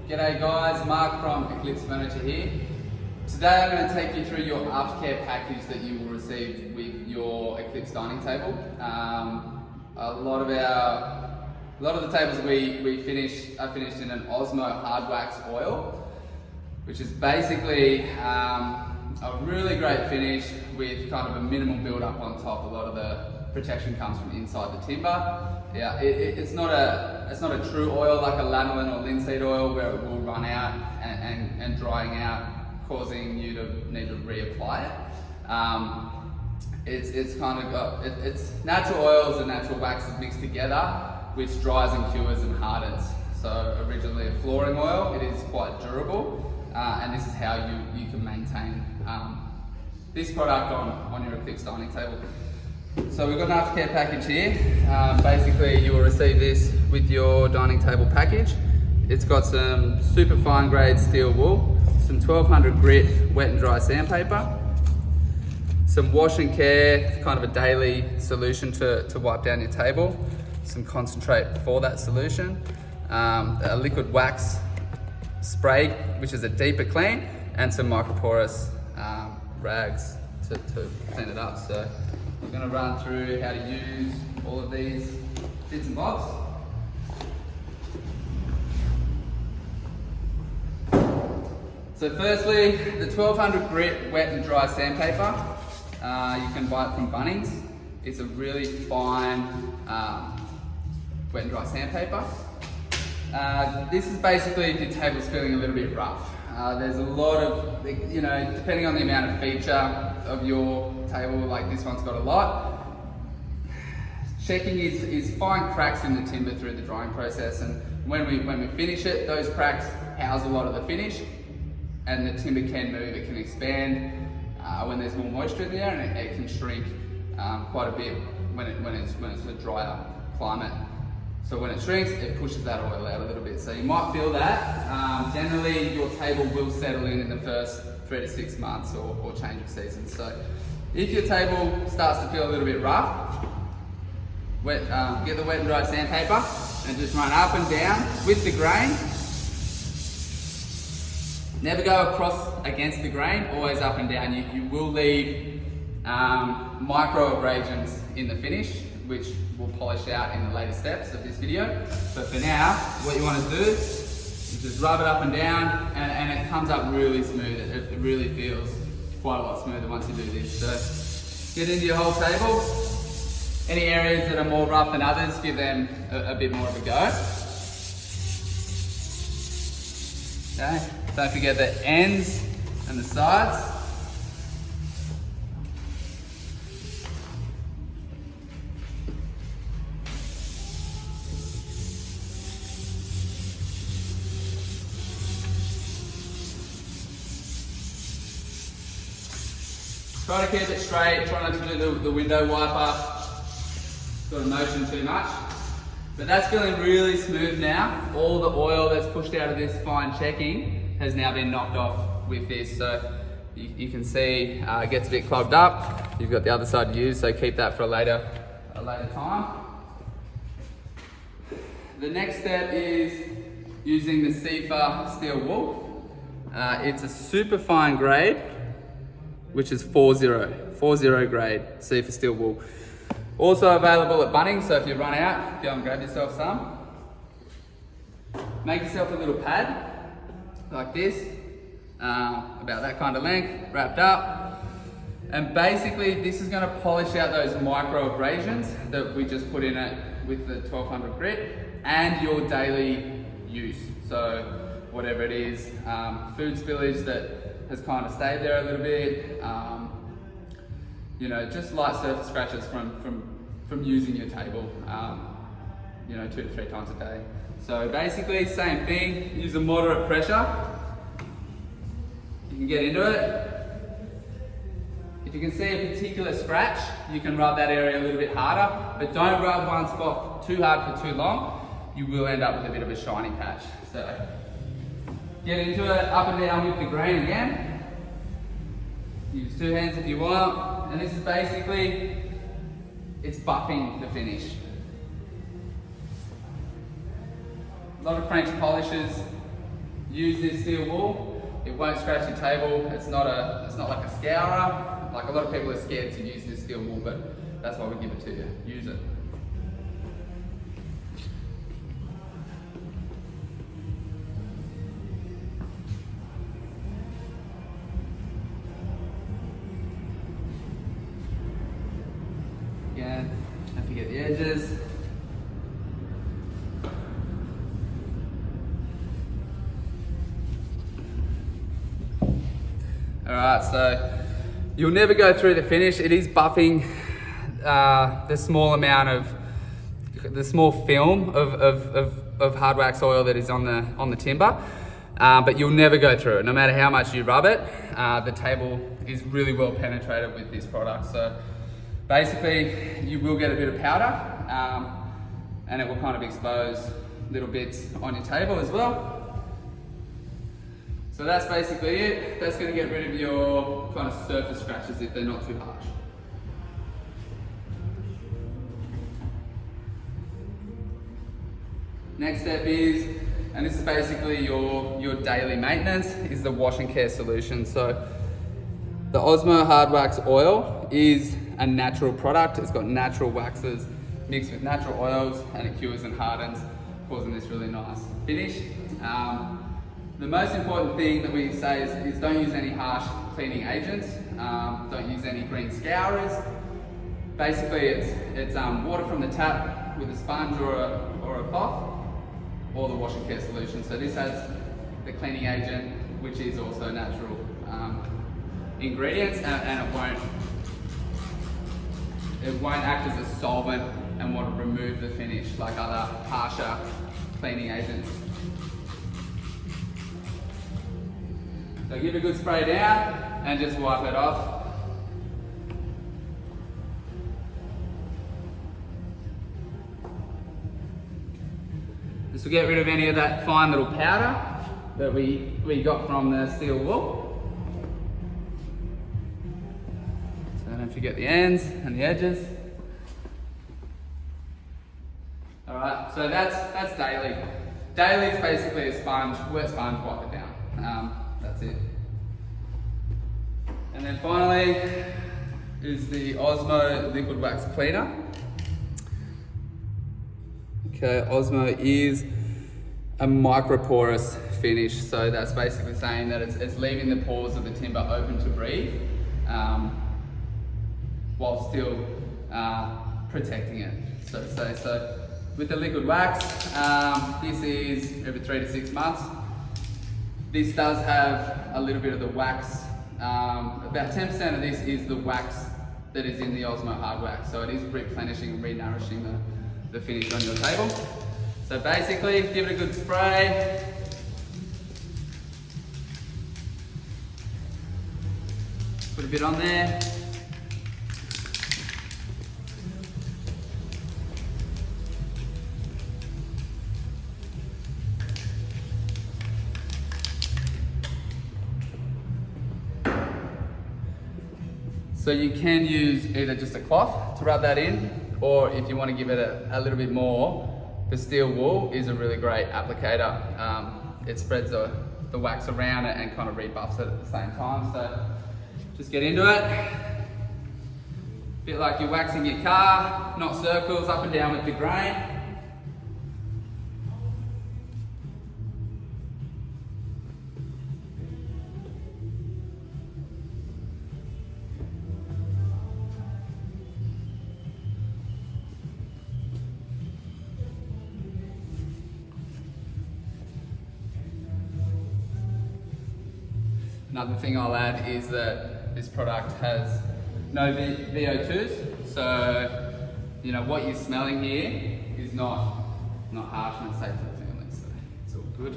G'day guys, Mark from Eclipse Furniture here. Today I'm going to take you through your aftercare package that you will receive with your Eclipse dining table. A lot of the tables we finish are finished in an Osmo hard wax oil, which is basically a really great finish with kind of a minimal build up on top. A lot of the protection comes from inside the timber. Yeah, it's not a true oil like a lanolin or linseed oil where it will run out and drying out, causing you to need to reapply it. It's kind of got it's natural oils and natural waxes mixed together, which dries and cures and hardens. So originally a flooring oil, it is quite durable, and this is how you can maintain this product on your Eclipse dining table. So we've got an aftercare package here. Basically you will receive this with your dining table package. It's got some super fine grade steel wool, some 1200 grit wet and dry sandpaper, some wash and care, kind of a daily solution to wipe down your table, some concentrate for that solution, a liquid wax spray which is a deeper clean, and some microporous rags to clean it up. So we're going to run through how to use all of these bits and bobs. So firstly, the 1200 grit wet and dry sandpaper, you can buy it from Bunnings. It's a really fine wet and dry sandpaper. This is basically if your table's feeling a little bit rough. There's a lot of, depending on the amount of feature of your table, like this one's got a lot. Checking is find cracks in the timber through the drying process, and when we finish it, those cracks house a lot of the finish, and the timber can move, it can expand when there's more moisture in there, and it can shrink quite a bit when it's a drier climate. So when it shrinks, it pushes that oil out a little bit. So you might feel that. Generally, your table will settle in the first 3 to 6 months or change of seasons. So if your table starts to feel a little bit rough, get the wet and dry sandpaper and just run up and down with the grain. Never go across against the grain, always up and down. You will leave micro abrasions in the finish, which will polish out in the later steps of this video. But for now, what you want to do is just rub it up and down, and it comes up really smooth. It really feels quite a lot smoother once you do this. So get into your whole table. Any areas that are more rough than others, give them a bit more of a go. Okay, don't forget the ends and the sides. Try to keep it straight, try not to do the window wiper, sort of motion too much. But that's feeling really smooth now. All the oil that's pushed out of this fine checking has now been knocked off with this. So you can see it gets a bit clogged up. You've got the other side to use, so keep that for a later time. The next step is using the Seafa steel wool. It's a super fine grade, which is 40 grade Seafa steel wool. Also available at Bunnings, so if you run out, go and grab yourself some. Make yourself a little pad, like this, about that kind of length, wrapped up. And basically this is gonna polish out those micro abrasions that we just put in it with the 1200 grit and your daily use. So whatever it is, food spillage that has kind of stayed there a little bit, just light surface scratches from using your table, 2 to 3 times a day. So basically, same thing, use a moderate pressure. You can get into it. If you can see a particular scratch, you can rub that area a little bit harder, but don't rub one spot too hard for too long. You will end up with a bit of a shiny patch. So get into it, up and down with the grain again. Use 2 hands if you want. And this is basically, it's buffing the finish. A lot of French polishes use this steel wool. It won't scratch your table. It's not like a scourer. Like a lot of people are scared to use this steel wool, but that's why we give it to you. Use it. Again, don't forget the edges. Alright, so you'll never go through the finish. It is buffing the small amount of, the small film of hard wax oil that is on the timber, but you'll never go through it. No matter how much you rub it, the table is really well penetrated with this product. So basically, you will get a bit of powder, and it will kind of expose little bits on your table as well. So that's basically it. That's going to get rid of your kind of surface scratches if they're not too harsh. Next step is, and this is basically your daily maintenance, is the wash and care solution. So the Osmo Hard Wax Oil is a natural product. It's got natural waxes mixed with natural oils, and it cures and hardens, causing this really nice finish. The most important thing that we say is don't use any harsh cleaning agents. Don't use any green scourers. Basically, it's water from the tap with a sponge or a cloth, or the wash and care solution. So this has the cleaning agent, which is also natural ingredients, and it won't act as a solvent and want to remove the finish like other harsher cleaning agents. So give a good spray down and just wipe it off. This will get rid of any of that fine little powder that we got from the steel wool. So don't forget the ends and the edges. Alright, so that's daily. Daily is basically a sponge, wet sponge, wipe it down. That's it. And then finally is the Osmo Liquid Wax Cleaner. Okay, Osmo is a microporous finish, so that's basically saying that it's leaving the pores of the timber open to breathe, while still protecting it, so to say. So with the liquid wax, this is every 3 to 6 months. This does have a little bit of the wax. About 10% of this is the wax that is in the Osmo Hard Wax, so it is replenishing, re-nourishing the finish on your table. So basically, give it a good spray. Put a bit on there. So you can use either just a cloth to rub that in, or if you want to give it a little bit more, the steel wool is a really great applicator. It spreads the wax around it and kind of rebuffs it at the same time. So just get into it. A bit like you're waxing your car, not circles up and down with the grain. Another thing I'll add is that this product has no VO2s, so you know what you're smelling here is not harsh and it's safe for the family, so it's all good.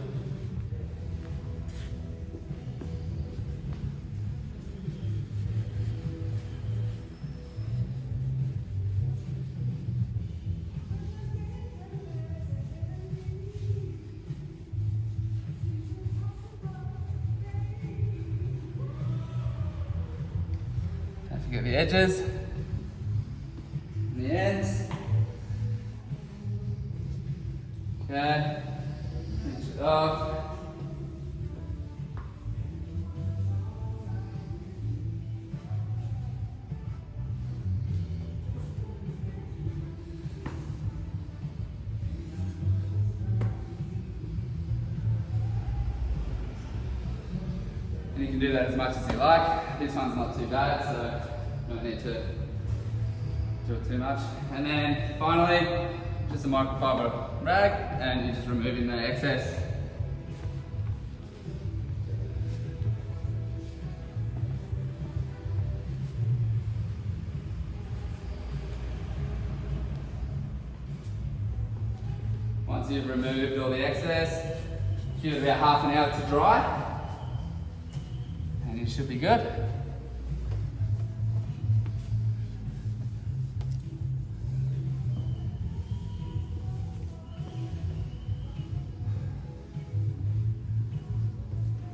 Get the edges, the ends. Okay, finish it off. And you can do that as much as you like. This one's not too bad, so you don't need to do it too much. And then finally, just a microfiber rag, and you're just removing the excess. Once you've removed all the excess, give it about half an hour to dry, and you should be good.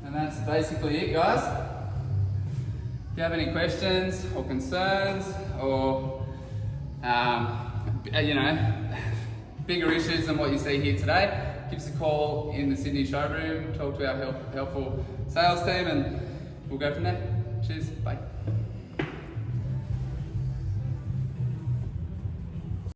And that's basically it, guys. If you have any questions or concerns or bigger issues than what you see here today, give us a call in the Sydney showroom, talk to our helpful sales team, and we'll go from there. Cheers, bye.